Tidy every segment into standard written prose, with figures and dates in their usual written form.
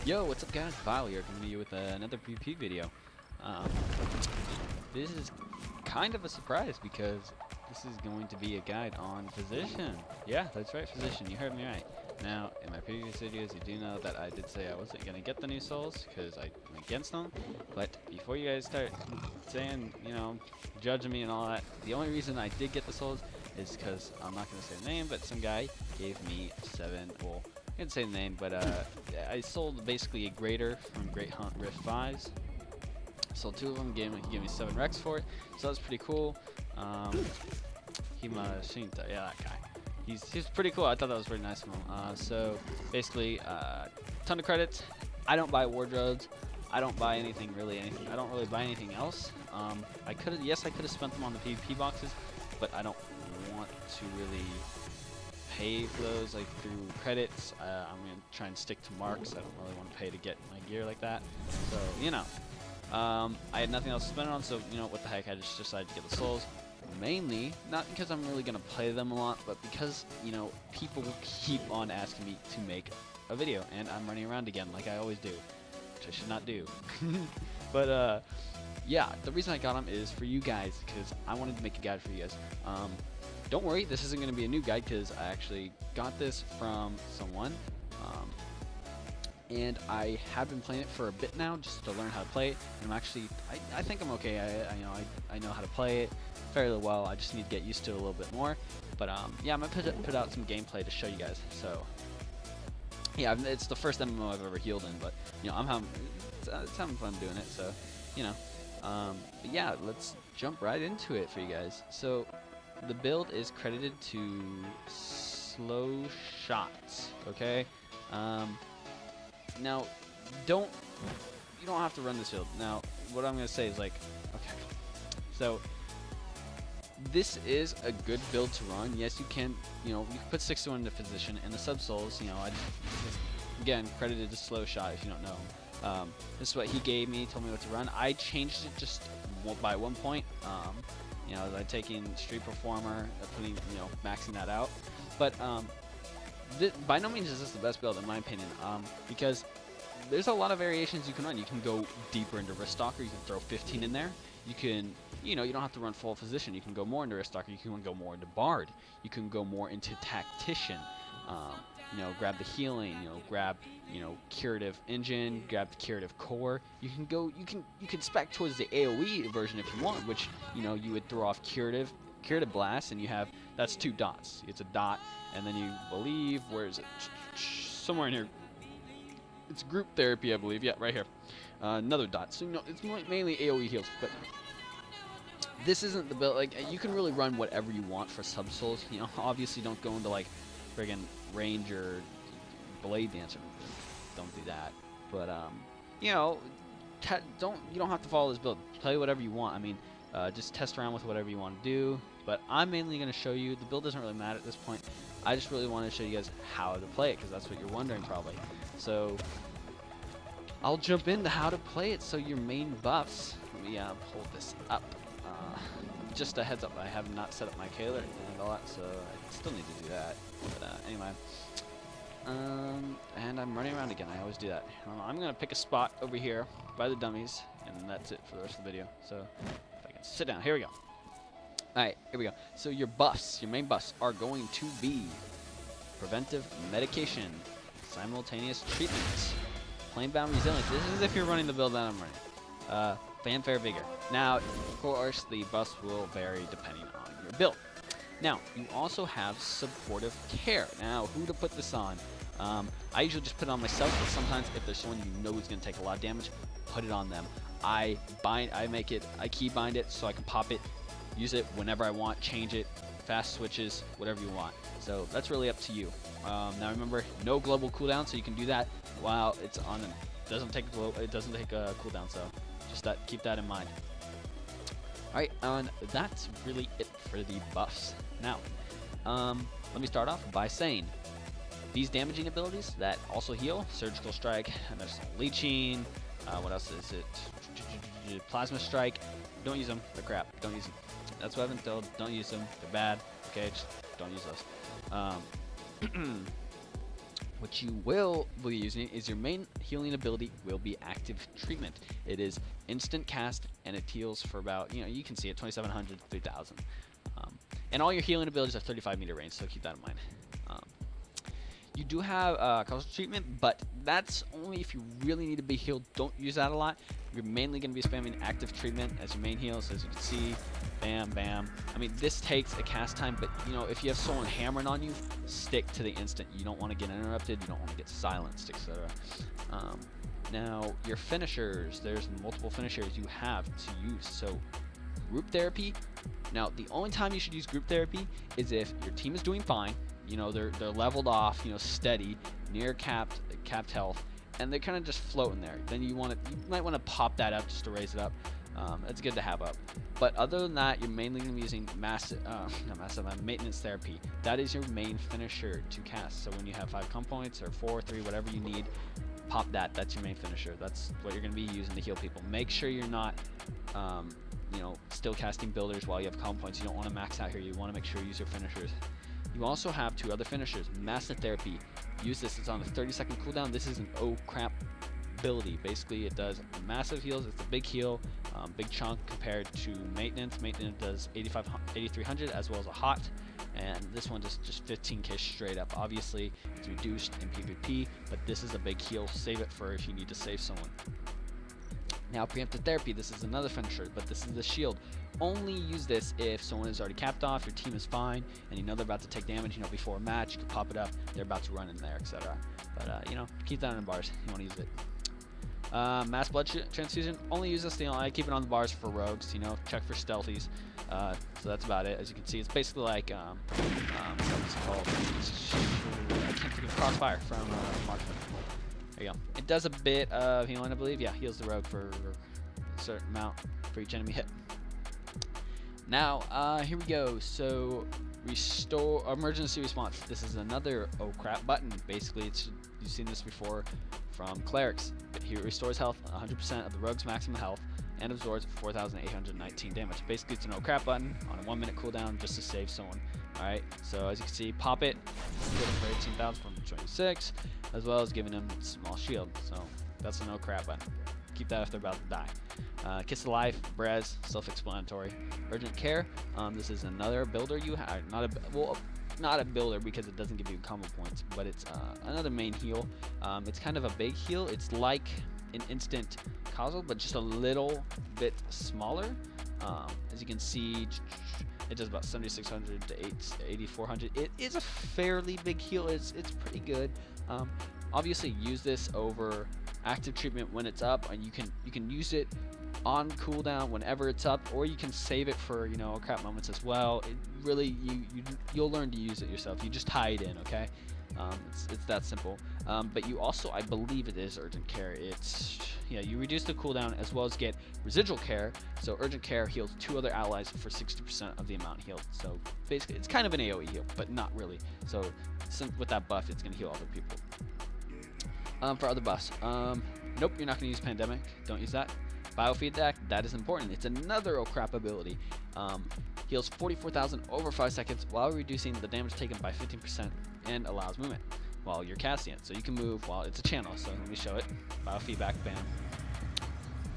Yo, what's up guys? Vile here coming to you with another PvP video. This is kind of a surprise because this is going to be a guide on Physician. Yeah, that's right, Physician. You heard me right. Now, in my previous videos, you do know that I did say I wasn't going to get the new souls because I'm against them. But before you guys start saying, you know, judging me and all that, the only reason I did get the souls is because, I'm not going to say the name, but some guy gave me 7, well, I didn't say the name, but I sold basically a grader from Great Hunt Rift 5s. Sold 2 of them, he gave me 7 Rex for it, so that's pretty cool. Himashita, yeah, that guy. He's pretty cool. I thought that was pretty nice of him. So basically, ton of credits. I don't buy wardrobes. I don't buy anything. I don't really buy anything else. I could have spent them on the PvP boxes, but I don't want to really pay for those like through credits. I'm gonna try and stick to marks. I don't really want to pay to get my gear like that. So you know, I had nothing else to spend it on. So you know, what the heck? I just decided to get the souls. Mainly, not because I'm really gonna play them a lot, but because you know people keep on asking me to make a video, and I'm running around again like I always do, which I should not do. But yeah, the reason I got them is for you guys, because I wanted to make a guide for you guys. Don't worry, this isn't going to be a new guide because I actually got this from someone, and I have been playing it for a bit now just to learn how to play it. And I think I'm okay. I know how to play it fairly well. I just need to get used to it a little bit more. But yeah, I'm gonna put out some gameplay to show you guys. So yeah, it's the first MMO I've ever healed in, but you know I'm having fun doing it. So you know, but yeah, let's jump right into it for you guys. So the build is credited to Slow Shots, okay? Now, you don't have to run this build. Now, what I'm going to say is like, okay, so this is a good build to run. Yes, you can, you know, you can put 6 to 1 into Physician, and the sub-souls, you know, again, credited to Slow Shot if you don't know. This is what he gave me, told me what to run. I changed it just by 1 point. You know, like taking Street Performer, putting, you know, maxing that out. But by no means is this the best build in my opinion, because there's a lot of variations you can run. You can go deeper into Wrist Stalker. You can throw 15 in there. You can, you know, you don't have to run full Physician. You can go more into Wrist Stalker. You can go more into Bard. You can go more into Tactician. You know, grab the healing, you know, grab, you know, curative engine, grab the curative core. You can spec towards the AoE version if you want, which, you know, you would throw off curative blast, and you have, that's 2 dots. It's a dot, and then you believe, where is it? Somewhere in here. It's group therapy, I believe. Yeah, right here. Another dot. So, you know, it's mainly AoE heals, but this isn't the build. Like, you can really run whatever you want for sub-souls. You know, obviously don't go into, like, friggin' Ranger, Blade Dancer. Don't do that. But you know, you don't have to follow this build. Play whatever you want. I mean, just test around with whatever you want to do. But I'm mainly going to show you. The build doesn't really matter at this point. I just really want to show you guys how to play it, because that's what you're wondering probably. So I'll jump into how to play it. So your main buffs. Let me pull this up. Just a heads up, I have not set up my Kaler and all that, so I still need to do that. But anyway, and I'm running around again. I always do that. I'm gonna pick a spot over here by the dummies, and that's it for the rest of the video. So if I can sit down, here we go. All right, here we go. So your buffs, your main buffs, are going to be preventive medication, simultaneous treatments, plain-bound resilience. This is if you're running the build that I'm running. Fanfare Vigor. Now, of course, the buffs will vary depending on your build. Now, you also have Supportive Care. Now, who to put this on? I usually just put it on myself, but sometimes if there's someone you know is going to take a lot of damage, put it on them. I key bind it so I can pop it, use it whenever I want, change it, fast switches, whatever you want. So that's really up to you. Now remember, no global cooldown, so you can do that while it's on them. It doesn't take a cooldown, so just keep that in mind. Alright, and that's really it for the buffs. Now, let me start off by saying these damaging abilities that also heal, Surgical Strike, and there's Leeching, what else is it? Plasma Strike. Don't use them, they're crap. Don't use them. That's what I've been told. Don't use them, they're bad. Okay, just don't use those. What you will be using is your main healing ability will be active treatment. It is instant cast and it heals for about, you can see it, 2700 to 3000. And all your healing abilities are 35-meter range, so keep that in mind. You do have causal treatment, but that's only if you really need to be healed. Don't use that a lot. You're mainly going to be spamming active treatment as your main heals, as you can see. Bam, bam. I mean, this takes a cast time, but if you have someone hammering on you, stick to the instant. You don't want to get interrupted. You don't want to get silenced, etc. Now, your finishers. There's multiple finishers you have to use. So, group therapy. Now, the only time you should use group therapy is if your team is doing fine. They're leveled off, steady, near capped health, and they're kind of just floating there. Then you might want to pop that up just to raise it up. It's good to have up. But other than that, you're mainly going to be using maintenance therapy. That is your main finisher to cast. So when you have 5 comp points or 4, 3, whatever you need, pop that. That's your main finisher. That's what you're going to be using to heal people. Make sure you're not, still casting builders while you have comp points. You don't want to max out here. You want to make sure you use your finishers. You also have 2 other finishers. Massive Therapy. Use this. It's on a 30-second cooldown. This is an oh crap ability. Basically, it does massive heals. It's a big heal, big chunk compared to Maintenance. Maintenance does 8300 as well as a hot, and this one does just 15k straight up. Obviously, it's reduced in PvP, but this is a big heal. Save it for if you need to save someone. Now, Preemptive Therapy, this is another finisher, but this is the shield. Only use this if someone is already capped off, your team is fine, and they're about to take damage, before a match, you can pop it up, they're about to run in there, etc. But, keep that in the bars, you want to use it. Mass Blood Transfusion, only use this, I keep it on the bars for rogues, check for stealthies. So that's about it. As you can see, it's basically like, what's it called? I can't think of Crossfire from Marksman. There you go. It does a bit of healing, I believe. Yeah, heals the rogue for a certain amount for each enemy hit. Now, here we go. So, restore emergency response. This is another oh crap button. Basically, you've seen this before from clerics. It restores health 100% of the rogue's maximum health and absorbs 4,819 damage. Basically, it's an oh crap button on a 1-minute cooldown just to save someone. Alright, so as you can see, pop it, get him for 18,426, as well as giving him a small shield. So that's a no crap button. Keep that if they're about to die. Kiss of Life, Brez, self-explanatory. Urgent Care, this is another builder you have, not a builder because it doesn't give you combo points, but it's another main heal. It's kind of a big heal. It's like an instant causal, but just a little bit smaller. As you can see, it does about 7,600 to 8,400. It is a fairly big heal. It's pretty good. Obviously, use this over active treatment when it's up, and you can use it on cooldown whenever it's up, or you can save it for crap moments as well. It really you'll learn to use it yourself. You just tie it in, okay? It's that simple. But you also, I believe it is Urgent Care. You reduce the cooldown as well as get residual care. So Urgent Care heals 2 other allies for 60% of the amount healed. So basically, it's kind of an AoE heal, but not really. So with that buff, it's going to heal other people. For other buffs, nope, you're not going to use Pandemic. Don't use that. Biofeedback, that is important. It's another oh crap ability. Heals 44,000 over 5 seconds while reducing the damage taken by 15% and allows movement while you're casting it. So you can move while it's a channel. So let me show it. Biofeedback, bam.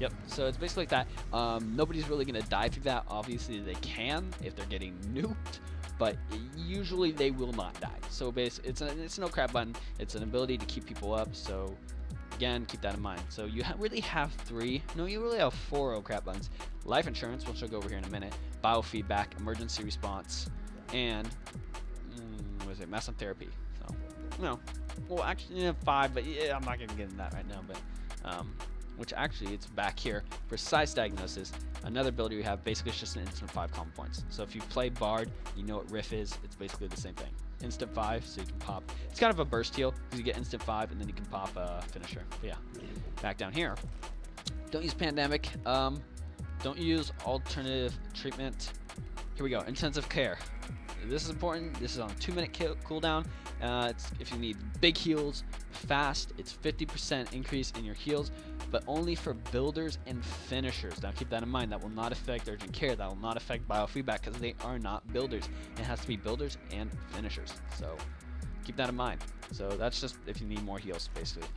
Yep, so it's basically like that. Nobody's really going to die through that. Obviously, they can if they're getting nuked, but usually they will not die. So it's a no crap button. It's an ability to keep people up. So again, keep that in mind. So you really have 3. No, you really have 4 oh crap buttons. Life insurance, which I'll go over here in a minute. Biofeedback, emergency response, and what is it? Massive Therapy. So well actually 5, but yeah, I'm not gonna get into that right now. But which actually it's back here. Precise Diagnosis, another ability we have. Basically, it's just an instant 5 combo points. So if you play Bard, you know what Riff is. It's basically the same thing. Instant 5, so you can pop. It's kind of a burst heal because you get instant 5 and then you can pop a finisher. But yeah, back down here. Don't use Pandemic. Don't use alternative treatment. Here we go. Intensive Care. This is important. This is on a 2-minute cooldown. It's if you need big heals fast. It's 50% increase in your heals, but only for builders and finishers. Now keep that in mind. That will not affect Urgent Care. That will not affect Biofeedback because they are not builders. It has to be builders and finishers. So keep that in mind. So that's just if you need more heals, basically.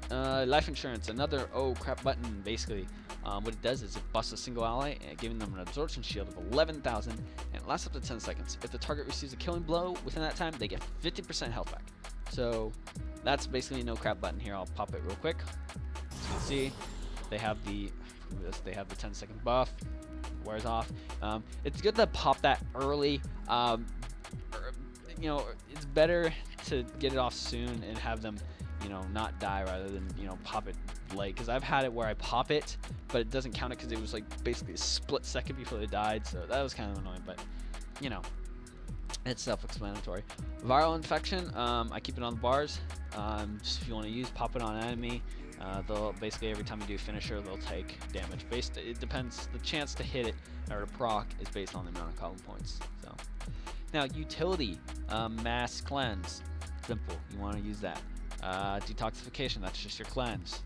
Life insurance, another oh crap button, basically. What it does is it busts a single ally, giving them an absorption shield of 11,000, and it lasts up to 10 seconds. If the target receives a killing blow within that time, they get 50% health back. So that's basically no crap button here. I'll pop it real quick. As you can see, they have the 10-second buff. Wears off. It's good to pop that early. You know, it's better to get it off soon and have them, you know, not die rather than, you know, pop it late. Because I've had it where I pop it, but it doesn't count it because it was like basically a split second before they died. So that was kind of annoying, but you know, it's self-explanatory. Viral infection, I keep it on the bars. Just if you want to use, pop it on an enemy. They'll basically every time you do finisher, they'll take damage. It depends. The chance to hit it or to proc is based on the amount of column points. So now utility, mass cleanse, simple. You want to use that. Detoxification, that's just your cleanse.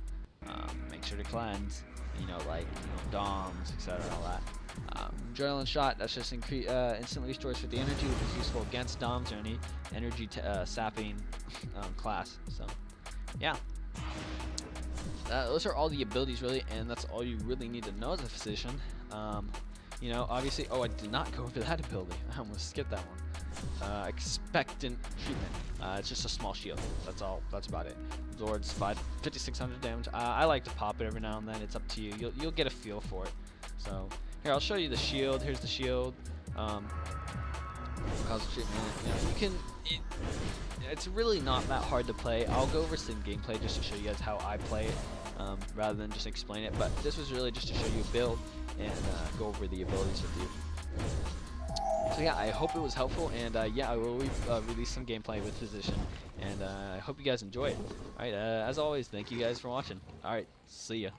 Make sure to cleanse. You know, like DOMs, etc. All that. Adrenaline shot, that's just instantly restores 50 energy, which is useful against DOMs or any energy sapping class. So yeah. Those are all the abilities really, and that's all you really need to know as a physician. You know, obviously, oh, I did not go over that ability. I almost skipped that one. Expectant treatment. It's just a small shield. That's all. That's about it. Absorbs 5,600 damage. I like to pop it every now and then. It's up to you. You'll get a feel for it. So here, I'll show you the shield. Here's the shield. Cause treatment. You know, you can. It's really not that hard to play. I'll go over some gameplay just to show you guys how I play it, rather than just explain it. But this was really just to show you a build and go over the abilities with you. So yeah, I hope it was helpful, and yeah, I will release some gameplay with Physician, and I hope you guys enjoy it. Alright, as always, thank you guys for watching. Alright, see ya.